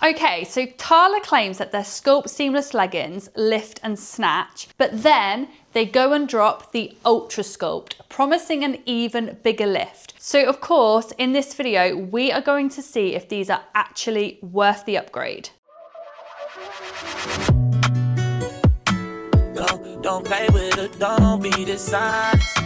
Okay, so TALA claims that their Sculpt Seamless leggings lift and snatch, but then they go and drop the Ultra Sculpt, promising an even bigger lift. So of course, in this video, we are going to see if these are actually worth the upgrade. Don't play with it, don't be dishonest.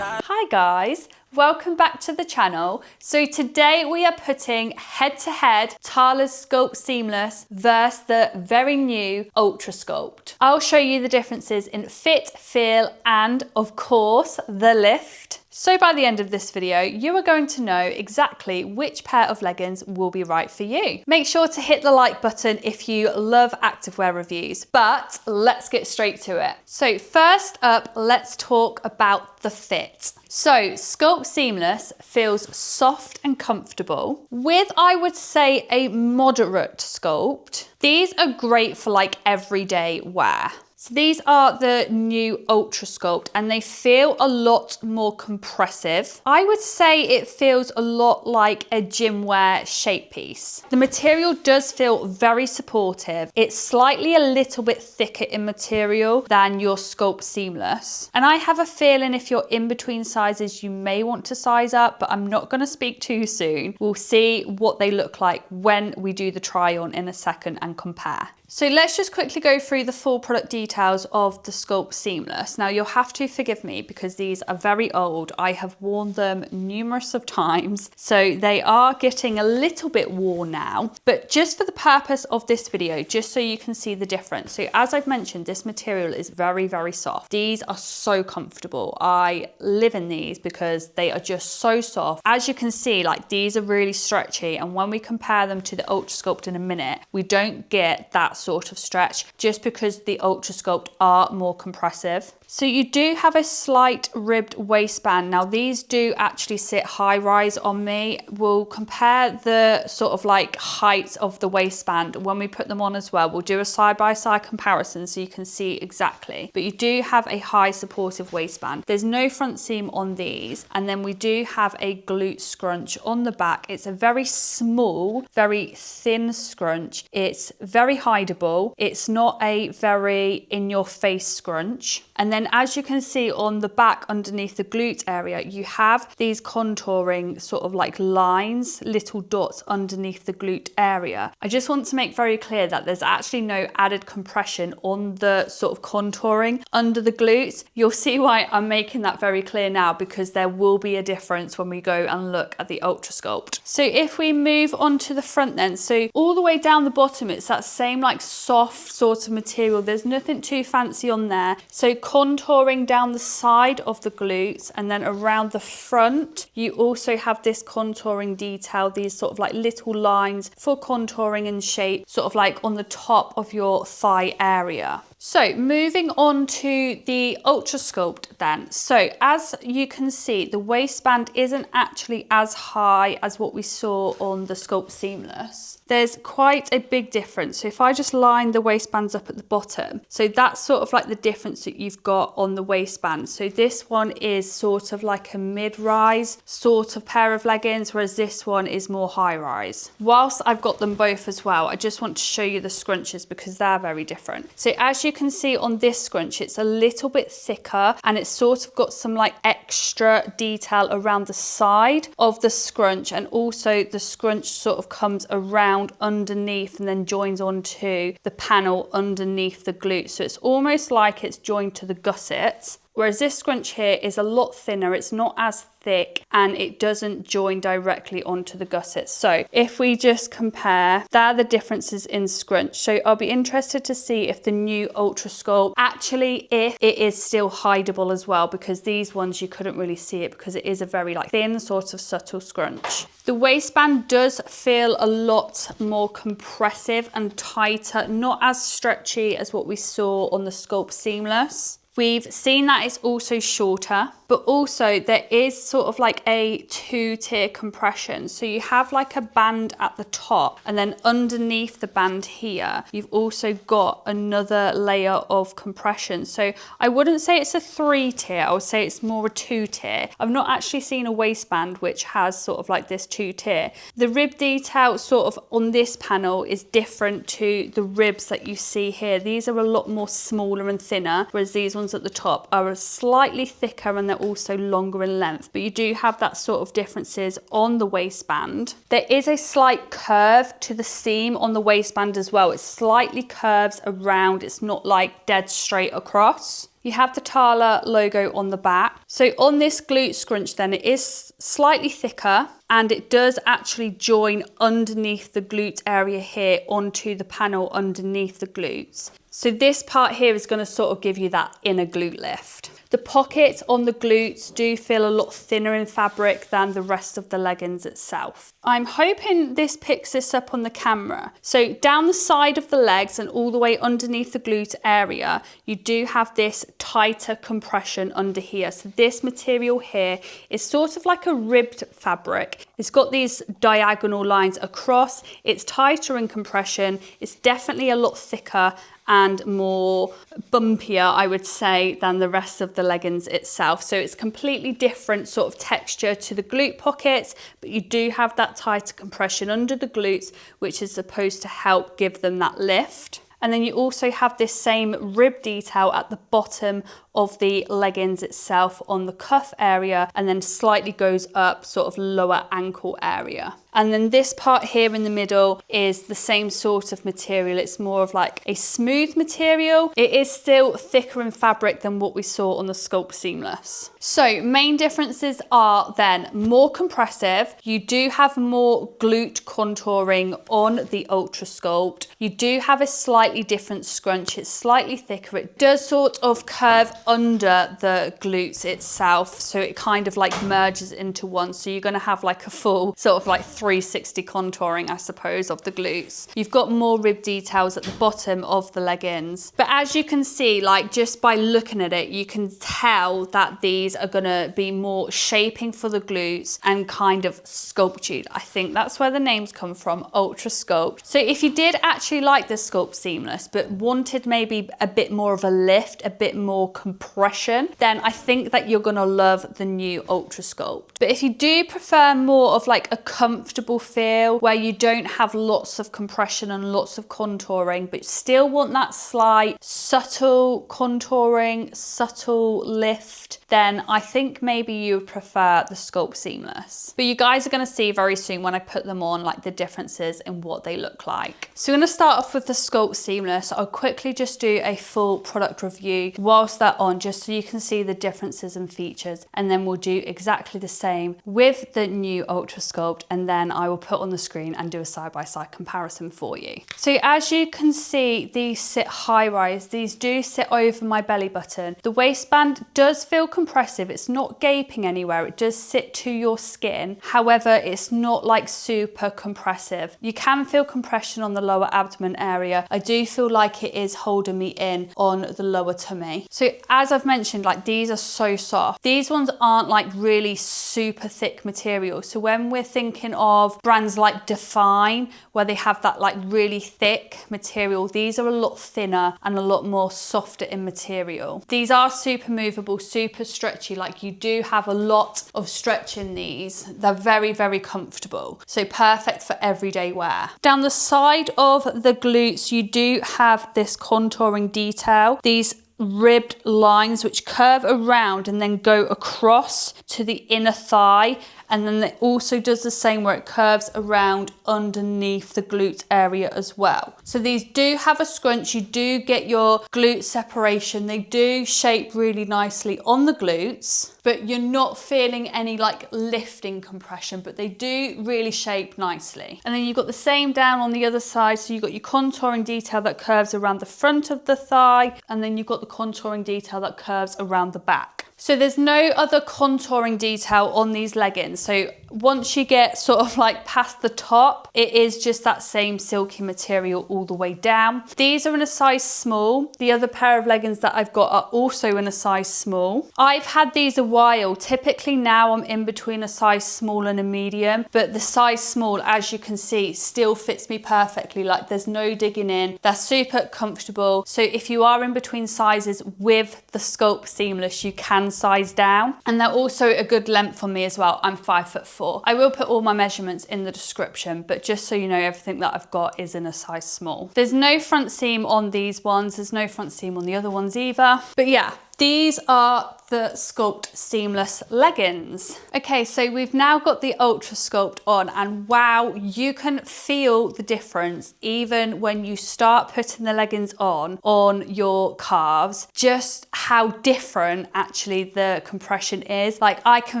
Hi guys, welcome back to the channel. So today we are putting head to head TALA's Sculpt Seamless versus the very new Ultra Sculpt. I'll show you the differences in fit, feel, and of course, the lift. So by the end of this video, you are going to know exactly which pair of leggings will be right for you. Make sure to hit the like button if you love activewear reviews, but let's get straight to it. So first up, let's talk about the fit. So Sculpt Seamless feels soft and comfortable with, I would say, a moderate sculpt. These are great for like everyday wear. So these are the new Ultra Sculpt and they feel a lot more compressive. I would say it feels a lot like a gym wear shape piece. The material does feel very supportive. It's slightly a little bit thicker in material than your Sculpt Seamless. And I have a feeling if you're in between sizes, you may want to size up, but I'm not going to speak too soon. We'll see what they look like when we do the try on in a second and compare. So let's just quickly go through the full product details of the Sculpt Seamless. Now you'll have to forgive me because these are very old. I have worn them numerous of times, so they are getting a little bit worn now. But just for the purpose of this video, just so you can see the difference. So as I've mentioned, this material is very, very soft. These are so comfortable. I live in these because they are just so soft. As you can see, like these are really stretchy. And when we compare them to the Ultra Sculpt in a minute, we don't get that sort of stretch just because the Ultra Sculpt are more compressive. So you do have a slight ribbed waistband. Now these do actually sit high rise on me. We'll compare the sort of like heights of the waistband when we put them on as well. We'll do a side-by-side comparison so you can see exactly. But you do have a high supportive waistband. There's no front seam on these. And then we do have a glute scrunch on the back. It's a very small, very thin scrunch. It's very hideable. It's not a very in-your-face scrunch. And then as you can see on the back underneath the glute area, you have these contouring sort of like lines, little dots underneath the glute area. I just want to make very clear that there's actually no added compression on the sort of contouring under the glutes. You'll see why I'm making that very clear now because there will be a difference when we go and look at the Ultra Sculpt. So if we move on to the front then, so all the way down the bottom, it's that same like soft sort of material. There's nothing too fancy on there. So contouring down the side of the glutes and then around the front, you also have this contouring detail, these sort of like little lines for contouring and shape, sort of like on the top of your thigh area. So moving on to the Ultra Sculpt then. So as you can see, the waistband isn't actually as high as what we saw on the Sculpt Seamless. There's quite a big difference. So if I just line the waistbands up at the bottom, so that's sort of like the difference that you've got on the waistband. So this one is sort of like a mid-rise sort of pair of leggings, whereas this one is more high-rise. Whilst I've got them both as well, I just want to show you the scrunches because they're very different. So as you can see on this scrunch, it's a little bit thicker and it's sort of got some like extra detail around the side of the scrunch, and also the scrunch sort of comes around underneath and then joins onto the panel underneath the glute. So it's almost like it's joined to the gussets. Whereas this scrunch here is a lot thinner, it's not as thick and it doesn't join directly onto the gussets. So if we just compare, there are the differences in scrunch. So I'll be interested to see if the new Ultra Sculpt actually, if it is still hideable as well, because these ones you couldn't really see it because it is a very like thin sort of subtle scrunch. The waistband does feel a lot more compressive and tighter, not as stretchy as what we saw on the Sculpt Seamless. We've seen that it's also shorter. but also there is sort of like a 2-tier compression. So you have like a band at the top, and then underneath the band here, you've also got another layer of compression. So I wouldn't say it's a 3-tier, I would say it's more a 2-tier. I've not actually seen a waistband which has sort of like this 2-tier. The rib detail sort of on this panel is different to the ribs that you see here. These are a lot more smaller and thinner, whereas these ones at the top are slightly thicker and they're also longer in length. But you do have that sort of differences on the waistband. There is a slight curve to the seam on the waistband as well. It slightly curves around. It's not like dead straight across. You have the TALA logo on the back. So on this glute scrunch then, it is slightly thicker and it does actually join underneath the glute area here onto the panel underneath the glutes. So this part here is going to sort of give you that inner glute lift. The pockets on the glutes do feel a lot thinner in fabric than the rest of the leggings itself. I'm hoping this picks this up on the camera. So down the side of the legs and all the way underneath the glute area, you do have this tighter compression under here. So this material here is sort of like a ribbed fabric. It's got these diagonal lines across. It's tighter in compression. It's definitely a lot thicker and more bumpier, I would say, than the rest of the leggings itself. So it's completely different sort of texture to the glute pockets, but you do have that tighter compression under the glutes, which is supposed to help give them that lift. And then you also have this same rib detail at the bottom of the leggings itself on the cuff area, and then slightly goes up sort of lower ankle area. And then this part here in the middle is the same sort of material. It's more of like a smooth material. It is still thicker in fabric than what we saw on the Sculpt Seamless. So main differences are then more compressive. You do have more glute contouring on the Ultra Sculpt. You do have a slightly different scrunch. It's slightly thicker. It does sort of curve under the glutes itself, so it kind of like merges into one. So you're going to have like a full sort of like 360 contouring, I suppose, of the glutes. You've got more rib details at the bottom of the leggings, but as you can see, like just by looking at it, you can tell that these are going to be more shaping for the glutes and kind of sculptured. I think that's where the names come from, Ultra Sculpt. So if you did actually like the Sculpt Seamless but wanted maybe a bit more of a lift, a bit more compression, then I think that you're gonna love the new Ultra Sculpt. But if you do prefer more of like a comfortable feel where you don't have lots of compression and lots of contouring, but still want that slight subtle contouring, subtle lift, then I think maybe you would prefer the Sculpt Seamless. But you guys are gonna see very soon when I put them on, like the differences in what they look like. So we're gonna start off with the Sculpt Seamless. I'll quickly just do a full product review whilst they're on, just so you can see the differences and features, and then we'll do exactly the same with the new Ultra Sculpt, and then I will put on the screen and do a side-by-side comparison for you. So as you can see, these sit high-rise. These do sit over my belly button. The waistband does feel compressive. It's not gaping anywhere. It does sit to your skin. However, it's not like super compressive. You can feel compression on the lower abdomen area. I do feel like it is holding me in on the lower tummy. So as I've mentioned, like these are so soft. These ones aren't like really super thick material. So when we're thinking of brands like Define, where they have that like really thick material, these are a lot thinner and a lot more softer in material. These are super movable, super stretchy. Like you do have a lot of stretch in these. They're very, very comfortable. So perfect for everyday wear. Down the side of the glutes, you do have this contouring detail. These ribbed lines which curve around and then go across to the inner thigh, and then it also does the same where it curves around underneath the glute area as well. So these do have a scrunch. You do get your glute separation. They do shape really nicely on the glutes, but you're not feeling any like lifting compression, but they do really shape nicely. And then you've got the same down on the other side. So you've got your contouring detail that curves around the front of the thigh, and then you've got the contouring detail that curves around the back. So there's no other contouring detail on these leggings. So once you get sort of like past the top, it is just that same silky material all the way down. These are in a size small. The other pair of leggings that I've got are also in a size small. I've had these a while. Typically now I'm in between a size small and a medium, but the size small, as you can see, still fits me perfectly. Like there's no digging in. They're super comfortable. So if you are in between sizes with the Sculpt Seamless, you can size down. And they're also a good length for me as well. I'm 5'4". I will put all my measurements in the description, but just so you know, everything that I've got is in a size small. There's no front seam on these ones. There's no front seam on the other ones either. But yeah, these are the Sculpt Seamless leggings. Okay, so we've now got the Ultra Sculpt on, and wow, you can feel the difference even when you start putting the leggings on your calves, just how different actually the compression is. Like I can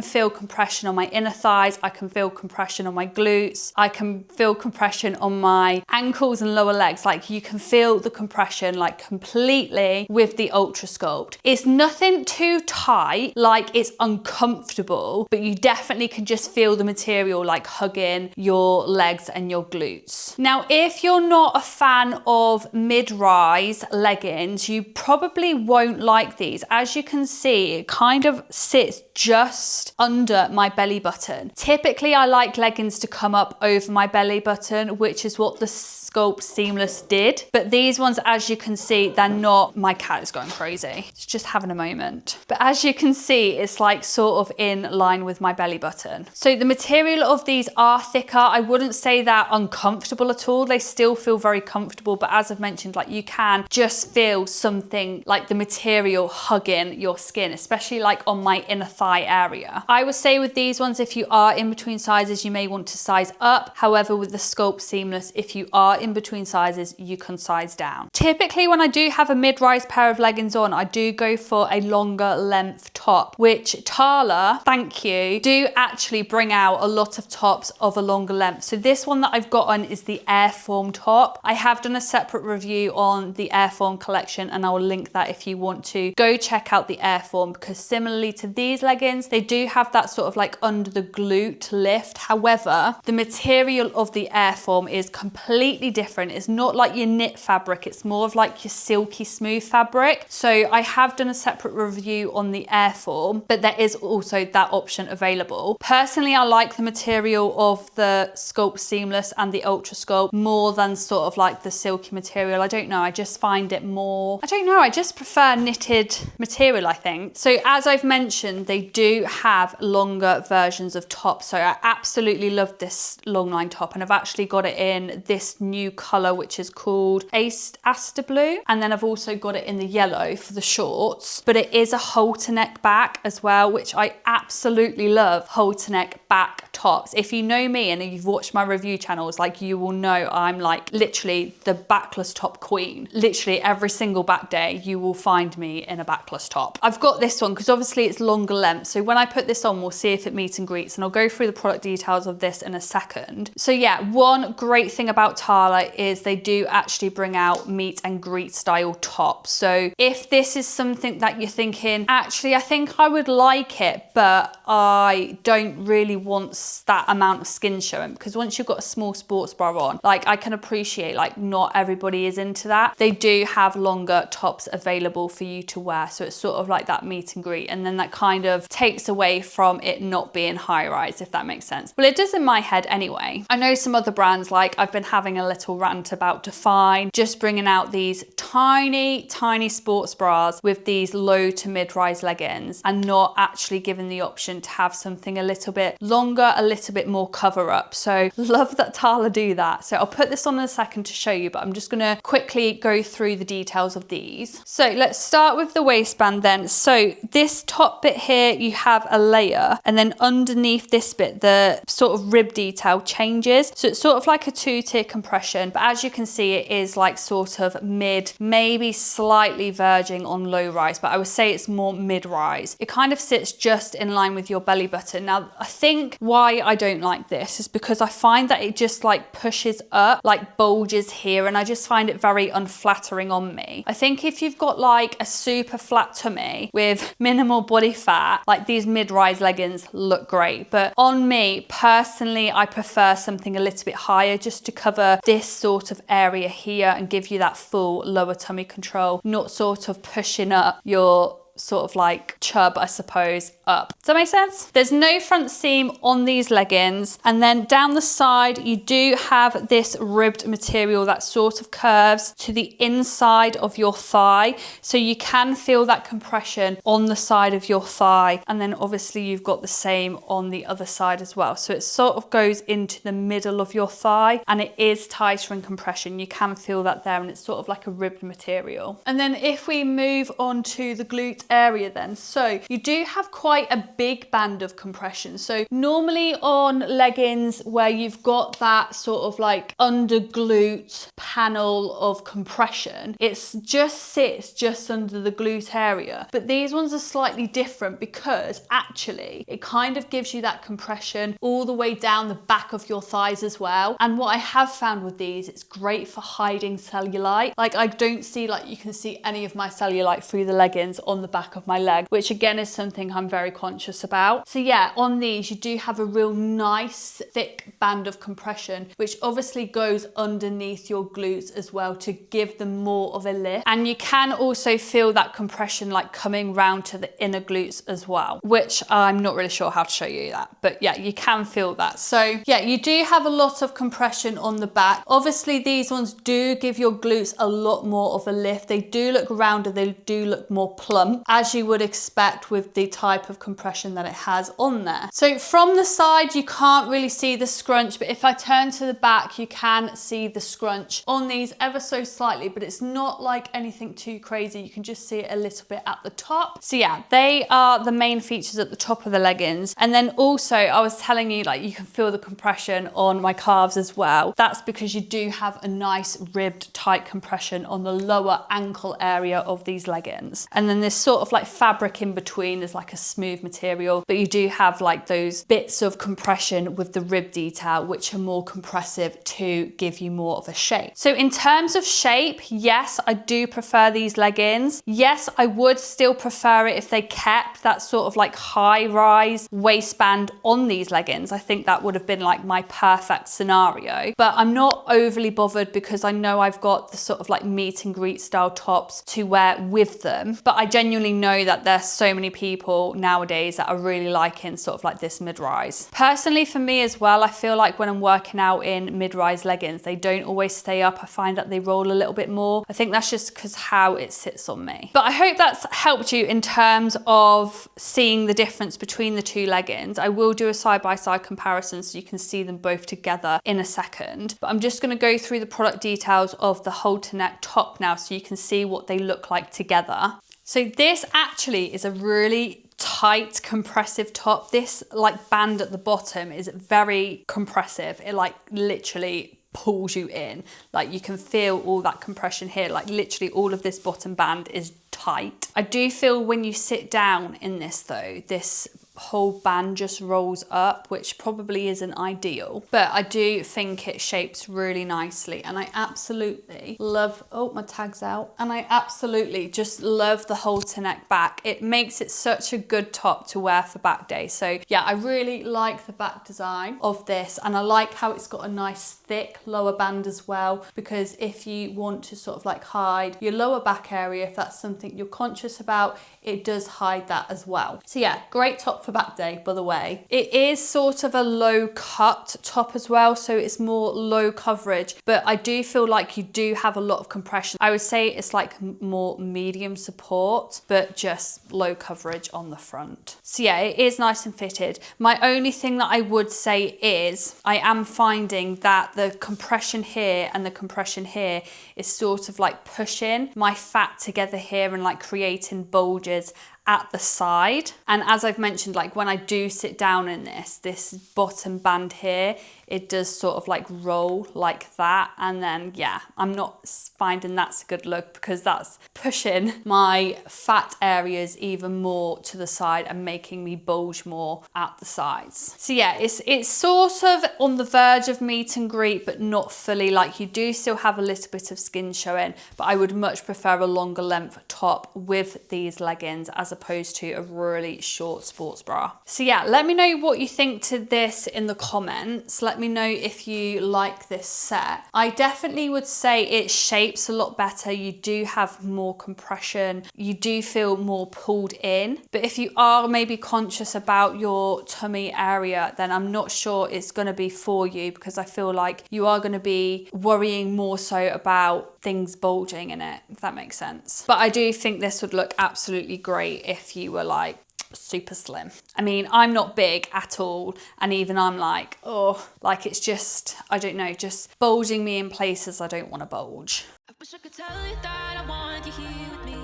feel compression on my inner thighs, I can feel compression on my glutes, I can feel compression on my ankles and lower legs. Like you can feel the compression like completely with the Ultra Sculpt. It's nothing too tight, like it's uncomfortable, but you definitely can just feel the material like hugging your legs and your glutes. Now, if you're not a fan of mid-rise leggings, you probably won't like these. As you can see, it kind of sits just under my belly button. Typically, I like leggings to come up over my belly button, which is what the Sculpt Seamless did. But these ones, as you can see, they're not. My cat is going crazy. It's just having a moment. But as you can see, it's like sort of in line with my belly button. So the material of these are thicker. I wouldn't say they're uncomfortable at all. They still feel very comfortable, but as I've mentioned, like you can just feel something like the material hugging your skin, especially like on my inner thigh area. I would say with these ones, if you are in between sizes, you may want to size up. However, with the Sculpt Seamless, if you are in between sizes, you can size down. Typically, when I do have a mid-rise pair of leggings on, I do go for a longer length top, which TALA, thank you, do actually bring out a lot of tops of a longer length. So this one that I've got on is the Airform top. I have done a separate review on the Airform collection, and I will link that if you want to go check out the Airform, because similarly to these leggings, they do have that sort of like under the glute lift. However, the material of the Airform is completely different. It's not like your knit fabric, it's more of like your silky smooth fabric. So I have done a separate review on the Airform, but there is also that option available. Personally, I like the material of the Sculpt Seamless and the Ultra Sculpt more than sort of like the silky material. I don't know, I just find it more, I don't know, I just prefer knitted material, I think. So as I've mentioned, they do have longer versions of tops. So I absolutely love this long line top, and I've actually got it in this new color, which is called Aster Blue. And then I've also got it in the yellow for the shorts, but it is a halter neck back as well, which I absolutely love halter neck back tops. If you know me and you've watched my review channels, like you will know I'm like literally the backless top queen. Literally every single back day, you will find me in a backless top. I've got this one because obviously it's longer length. So when I put this on, we'll see if it meets and greets, and I'll go through the product details of this in a second. So yeah, one great thing about TALA is they do actually bring out meet and greet style tops. So if this is something that you're thinking, actually, I think I would like it, but I don't really want that amount of skin showing, because once you've got a small sports bra on, like I can appreciate like not everybody is into that. They do have longer tops available for you to wear. So it's sort of like that meet and greet, and then that kind of takes away from it not being high rise, if that makes sense. Well, it does in my head anyway. I know some other brands, like I've been having a little rant about Define, just bringing out these tiny sports bras with these low to mid-rise leggings, and not actually giving the option to have something a little bit longer, a little bit more cover up. So love that TALA do that. So I'll put this on in a second to show you, but I'm just gonna quickly go through the details of these. So let's start with the waistband then. So this top bit here, you have a layer, and then underneath this bit, the sort of rib detail changes. So it's sort of like a two-tier compression, but as you can see, it is like sort of mid, maybe slightly verging on low rise, but I would say it's more mid-rise. It kind of sits just in line with your belly button. Now, I think think why I don't like this is because I find that it just like pushes up, like bulges here, and I just find it very unflattering on me. I think if you've got like a super flat tummy with minimal body fat, like these mid-rise leggings look great. But on me personally, I prefer something a little bit higher just to cover this sort of area here and give you that full lower tummy control, not sort of pushing up your sort of like chub, I suppose, up. Does that make sense? There's no front seam on these leggings. And then down the side, you do have this ribbed material that sort of curves to the inside of your thigh. So you can feel that compression on the side of your thigh. And then obviously you've got the same on the other side as well. So it sort of goes into the middle of your thigh and it is tighter in compression. You can feel that there, and it's sort of like a ribbed material. And then if we move on to the glute area then, so you do have quite a big band of compression. So normally on leggings where you've got that sort of like under glute panel of compression, it just sits just under the glute area. But these ones are slightly different because actually it kind of gives you that compression all the way down the back of your thighs as well. And what I have found with these, it's great for hiding cellulite. Like I don't see, like you can see any of my cellulite through the leggings on the back of my leg, which again is something I'm very conscious about. So yeah, on these you do have a real nice thick band of compression, which obviously goes underneath your glutes as well to give them more of a lift. And you can also feel that compression like coming round to the inner glutes as well, which I'm not really sure how to show you that, but yeah, you can feel that. So yeah, you do have a lot of compression on the back. Obviously these ones do give your glutes a lot more of a lift. They do look rounder, they do look more plump, as you would expect with the type of compression that it has on there. So from the side, you can't really see the scrunch, but if I turn to the back, you can see the scrunch on these ever so slightly, but it's not like anything too crazy. You can just see it a little bit at the top. So yeah, they are the main features at the top of the leggings. And then also I was telling you, like you can feel the compression on my calves as well. That's because you do have a nice ribbed tight compression on the lower ankle area of these leggings. And then this sort of like fabric in between is like a smooth material, but you do have like those bits of compression with the rib detail, which are more compressive to give you more of a shape. So in terms of shape, yes, I do prefer these leggings. Yes, I would still prefer it if they kept that sort of like high rise waistband on these leggings. I think that would have been like my perfect scenario, but I'm not overly bothered because I know I've got the sort of like meet and greet style tops to wear with them. But I genuinely know that there's so many people nowadays that are really liking sort of like this mid-rise. Personally for me as well, I feel like when I'm working out in mid-rise leggings, they don't always stay up. I find that they roll a little bit more. I think that's just because how it sits on me. But I hope that's helped you in terms of seeing the difference between the two leggings. I will do a side-by-side comparison so you can see them both together in a second. But I'm just going to go through the product details of the halter neck top now so you can see what they look like together. So this actually is a really tight compressive top. This like band at the bottom is very compressive. It like literally pulls you in. Like you can feel all that compression here. Like literally all of this bottom band is tight. I do feel when you sit down in this though, this whole band just rolls up, which probably isn't ideal, but I do think it shapes really nicely. And I absolutely love, oh, my tag's out. And I absolutely just love the halter neck back. It makes it such a good top to wear for back day. So yeah, I really like the back design of this. And I like how it's got a nice thick lower band as well, because if you want to sort of like hide your lower back area, if that's something you're conscious about, it does hide that as well. So yeah, great top for back day, by the way. It is sort of a low cut top as well, so it's more low coverage, but I do feel like you do have a lot of compression. I would say it's like more medium support, but just low coverage on the front. So yeah, it is nice and fitted. My only thing that I would say is I am finding that the compression here and the compression here is sort of like pushing my fat together here and like creating bulges at the side. And as I've mentioned, like when I do sit down in this bottom band here it does sort of like roll like that. And then yeah, I'm not finding that's a good look because that's pushing my fat areas even more to the side and making me bulge more at the sides. So yeah, it's sort of on the verge of meet and greet, but not fully. Like, you do still have a little bit of skin showing, but I would much prefer a longer length top with these leggings as opposed to a really short sports bra. So yeah, let me know what you think to this in the comments. Let me know if you like this set. I definitely would say it shapes a lot better. You do have more compression. You do feel more pulled in. But if you are maybe conscious about your tummy area, then I'm not sure it's going to be for you, because I feel like you are going to be worrying more so about things bulging in it, if that makes sense. But I do think this would look absolutely great if you were like super slim. I mean, I'm not big at all, and even I'm like, oh, like it's just, I don't know, just bulging me in places I don't want to bulge. I wish I could tell you that I want you here with me,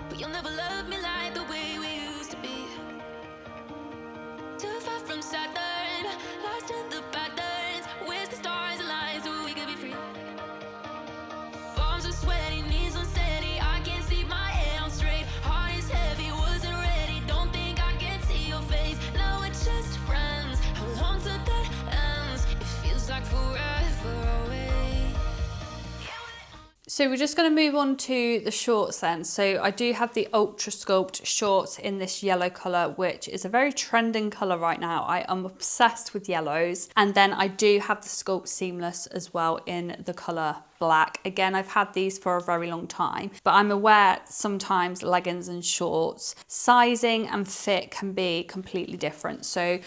but you'll never love me like the way we used to be. Too far from Saturn, lost in the patterns. Where's the stars align so we could be free? Palms are sweaty, knees unsteady. I can't see my head on straight. Heart is heavy, wasn't ready. Don't think I can see your face. Now we're just friends. How long till that ends? It feels like forever away. So we're just going to move on to the shorts then. So I do have the Ultra Sculpt shorts in this yellow colour, which is a very trending colour right now. I am obsessed with yellows. And then I do have the Sculpt Seamless as well in the colour black. Again, I've had these for a very long time, but I'm aware sometimes leggings and shorts, sizing and fit can be completely different. So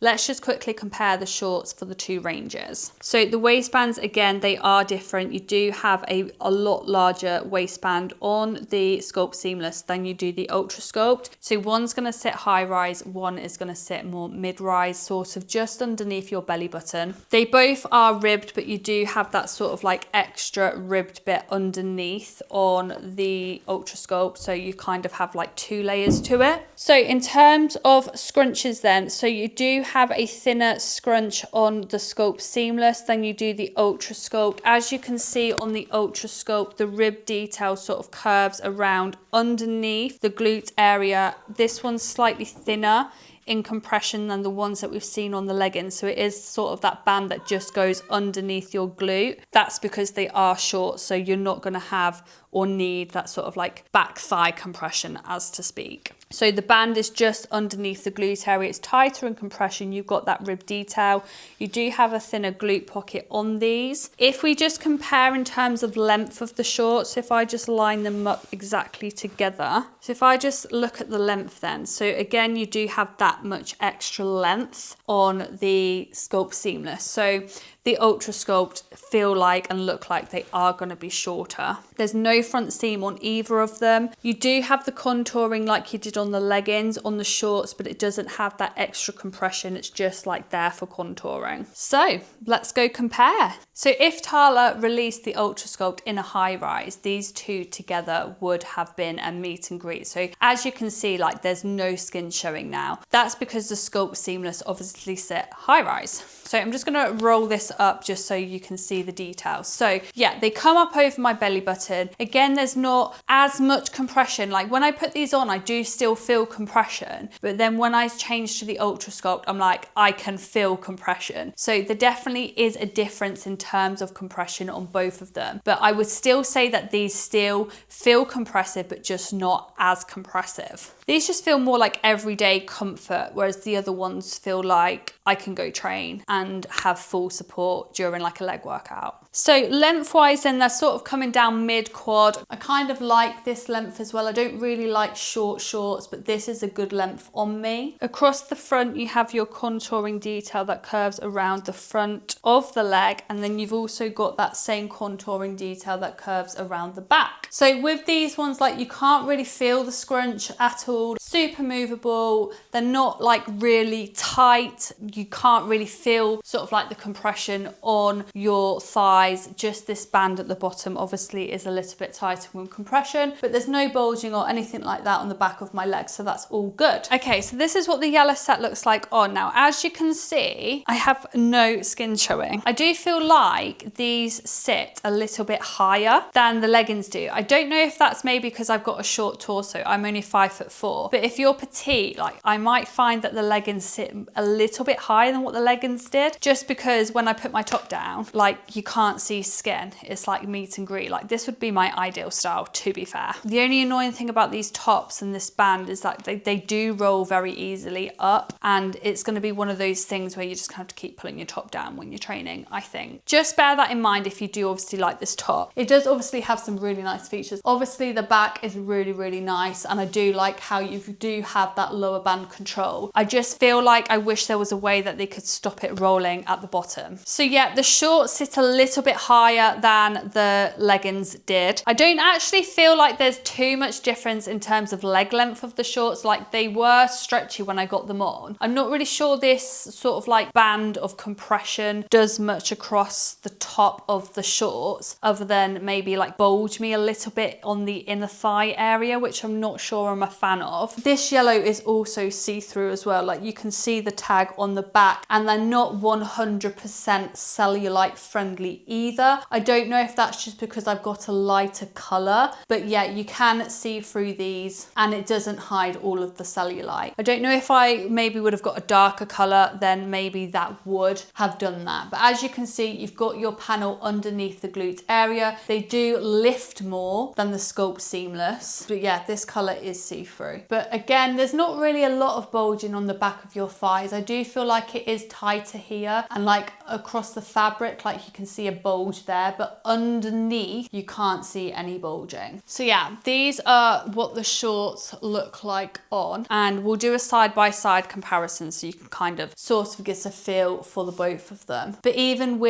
let's just quickly compare the shorts for the two ranges. So the waistbands, again, they are different. You do have a lot larger waistband on the Sculpt Seamless than you do the Ultra Sculpt. So one's gonna sit high rise, one is gonna sit more mid rise, sort of just underneath your belly button. They both are ribbed, but you do have that sort of like extra ribbed bit underneath on the Ultra Sculpt. So you kind of have like two layers to it. So in terms of scrunches then, so you do have a thinner scrunch on the Sculpt Seamless than you do the Ultra Sculpt. As you can see on the Ultra Sculpt, the rib detail sort of curves around underneath the glute area. This one's slightly thinner in compression than the ones that we've seen on the leggings. So it is sort of that band that just goes underneath your glute. That's because they are short, so you're not going to have or need that sort of like back thigh compression, as to speak. So the band is just underneath the glute area. It's tighter in compression. You've got that rib detail. You do have a thinner glute pocket on these. If we just compare in terms of length of the shorts, if I just line them up exactly together. So if I just look at the length then. So again, you do have that much extra length on the Sculpt Seamless. So the Ultra Sculpt feel like and look like they are going to be shorter. There's no front seam on either of them. You do have the contouring like you did on the leggings on the shorts, but it doesn't have that extra compression. It's just like there for contouring. So let's go compare. So if TALA released the Ultra Sculpt in a high rise, these two together would have been a meet and greet. So as you can see, like there's no skin showing now. That's because the Sculpt Seamless obviously sit high rise. So I'm just going to roll this up just so you can see the details. So yeah, they come up over my belly button. Again, there's not as much compression. Like when I put these on, I do still feel compression, but then when I change to the Ultra Sculpt, I'm like, I can feel compression. So there definitely is a difference in terms of compression on both of them. But I would still say that these still feel compressive, but just not as compressive. These just feel more like everyday comfort, whereas the other ones feel like I can go train and have full support during like a leg workout. So lengthwise then, they're sort of coming down mid quad. I kind of like this length as well. I don't really like short shorts, but this is a good length on me. Across the front, you have your contouring detail that curves around the front of the leg. And then you've also got that same contouring detail that curves around the back. So with these ones, like you can't really feel the scrunch at all. super movable. They're not like really tight. You can't really feel sort of like the compression on your thighs. Just this band at the bottom obviously is a little bit tighter with compression, but there's no bulging or anything like that on the back of my legs, so that's all good. Okay, so this is what the yellow set looks like on. Now, as you can see, I have no skin showing. I do feel like these sit a little bit higher than the leggings do. I don't know if that's maybe because I've got a short torso. I'm only 5'4", but if you're petite, like I might find that the leggings sit a little bit higher than what the leggings did, just because when I put my top down, like you can't see skin. It's like meet and greet. Like this would be my ideal style, to be fair. The only annoying thing about these tops and this band is that they do roll very easily up, and it's going to be one of those things where you just have to keep pulling your top down when you're training, I think. Just bear that in mind if you do obviously like this top. It does obviously have some really nice features. Obviously the back is really, really nice, and I do like how you do have that lower band control. I just feel like I wish there was a way that they could stop it rolling at the bottom. So yeah, the shorts sit a little bit higher than the leggings did. I don't actually feel like there's too much difference in terms of leg length of the shorts. Like they were stretchy when I got them on. I'm not really sure this sort of like band of compression does much across the top of the shorts, other than maybe like bulge me a little bit on the inner thigh area, which I'm not sure I'm a fan of. This yellow is also see-through as well. Like you can see the tag on the back, and they're not 100% cellulite friendly either. I don't know if that's just because I've got a lighter color, but yeah, you can see through these and it doesn't hide all of the cellulite. I don't know if I maybe would have got a darker color, then maybe that would have done that. But as you can see, you've got your panel underneath the glute area. They do lift more than the Sculpt Seamless, but yeah, this color is see-through. But again, there's not really a lot of bulging on the back of your thighs. I do feel like it is tighter here, and like across the fabric, like you can see a bulge there, but underneath you can't see any bulging. So yeah, these are what the shorts look like on, and we'll do a side-by-side comparison so you can kind of sort of get a feel for the both of them. But even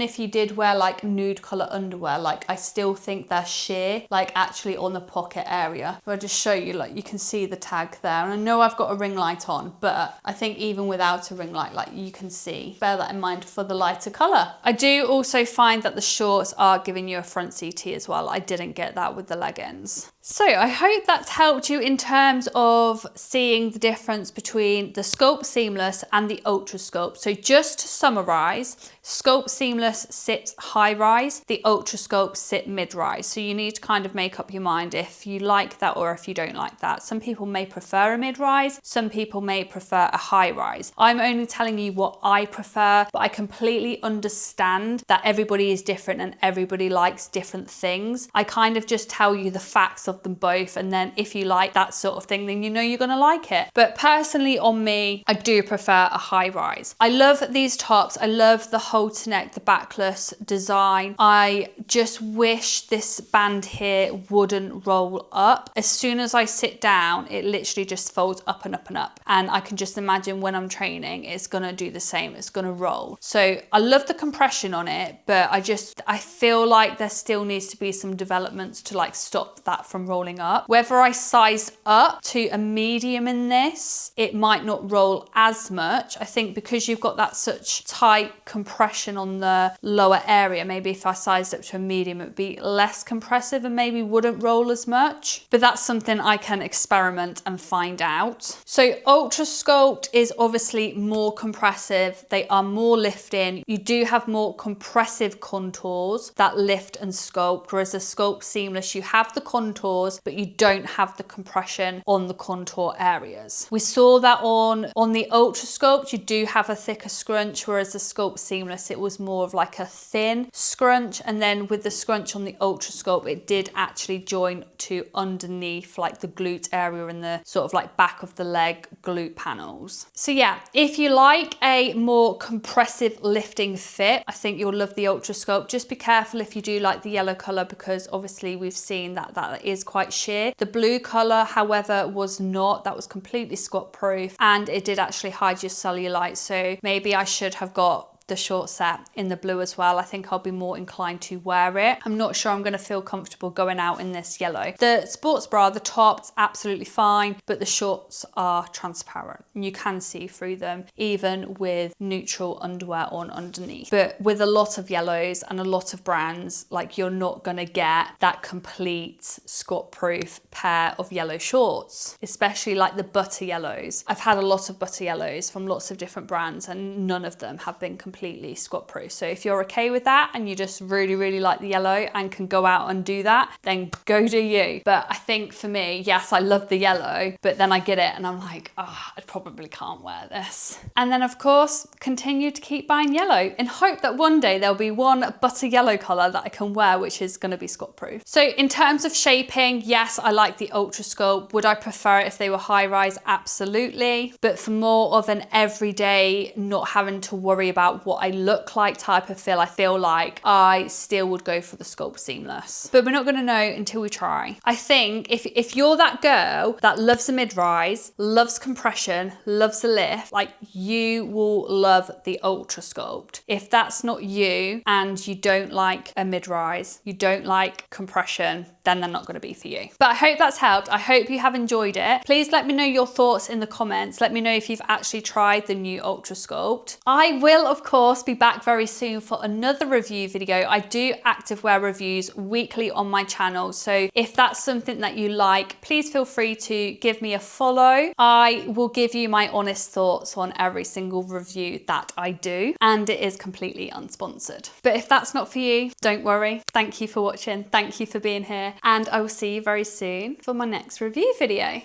if you did wear like nude color underwear, like I still think they're sheer, like actually on the pocket area. If I just show you, like you can see the tag there, and I know I've got a ring light on, but I think even without a ring light, like you can see. Bear that in mind for the lighter color. I do also find that the shorts are giving you a front CT as well. I didn't get that with the leggings. So I hope that's helped you in terms of seeing the difference between the Sculpt Seamless and the Ultra Sculpt. So just to summarize, Sculpt Seamless sits high rise, the Ultra Sculpt sit mid rise. So you need to kind of make up your mind if you like that or if you don't like that. Some people may prefer a mid rise, some people may prefer a high rise. I'm only telling you what I prefer, but I completely understand that everybody is different and everybody likes different things. I kind of just tell you the facts of them both, and then if you like that sort of thing, then you know you're gonna like it. But personally on me, I do prefer a high rise. I love these tops. I love the halter neck, the backless design. I just wish this band here wouldn't roll up. As soon as I sit down, it literally just folds up and up and up. And I can just imagine when I'm training, it's gonna do the same. It's gonna roll. So I love the compression on it, but I feel like there still needs to be some developments to like stop that from rolling up. Whether I sized up to a medium in this, it might not roll as much. I think because you've got that such tight compression on the lower area, maybe if I sized up to a medium, it would be less compressive and maybe wouldn't roll as much. But that's something I can experiment and find out. So Ultra Sculpt is obviously more compressive. They are more lifting. You do have more compressive contours that lift and sculpt, whereas the Sculpt Seamless, you have the contours, but you don't have the compression on the contour areas. We saw that on the Ultra Sculpt, you do have a thicker scrunch, whereas the Sculpt Seamless, it was more of like a thin scrunch. And then with the scrunch on the Ultra Sculpt, it did actually join to underneath like the glute area and the sort of like back of the leg glute panels. So yeah, if you like a more compressive lifting fit, I think you'll love the Ultra Sculpt. Just be careful if you do like the yellow color, because obviously we've seen that is quite sheer. The blue color, however, was not. That was completely squat proof, and it did actually hide your cellulite. So maybe I should have got the short set in the blue as well. I think I'll be more inclined to wear it. I'm not sure I'm going to feel comfortable going out in this yellow. The sports bra, the top's absolutely fine, but the shorts are transparent and you can see through them even with neutral underwear on underneath. But with a lot of yellows and a lot of brands, like, you're not going to get that complete squat proof pair of yellow shorts, especially like the butter yellows. I've had a lot of butter yellows from lots of different brands and none of them have been completely squat proof. So if you're okay with that and you just really like the yellow and can go out and do that, then go do you. But I think for me, yes, I love the yellow, but then I get it and I'm like, oh, I probably can't wear this. And then of course, continue to keep buying yellow in hope that one day there'll be one butter yellow color that I can wear, which is going to be squat proof. So in terms of shaping, yes, I like the Ultra Sculpt. Would I prefer it if they were high rise? Absolutely. But for more of an everyday, not having to worry about what I look like type of feel, I feel like I still would go for the Sculpt Seamless. But we're not going to know until we try. I think if you're that girl that loves a mid-rise, loves compression, loves a lift, like, you will love the Ultra Sculpt. If that's not you and you don't like a mid-rise, you don't like compression, then they're not going to be for you. But I hope that's helped. I hope you have enjoyed it. Please let me know your thoughts in the comments. Let me know if you've actually tried the new Ultra Sculpt. I will, of course, be back very soon for another review video. I do activewear reviews weekly on my channel. So if that's something that you like, please feel free to give me a follow. I will give you my honest thoughts on every single review that I do, and it is completely unsponsored. But if that's not for you, don't worry. Thank you for watching. Thank you for being here. And I will see you very soon for my next review video.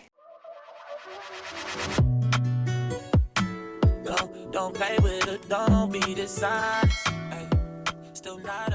Don't play with it, don't be dishonest. Ay, still not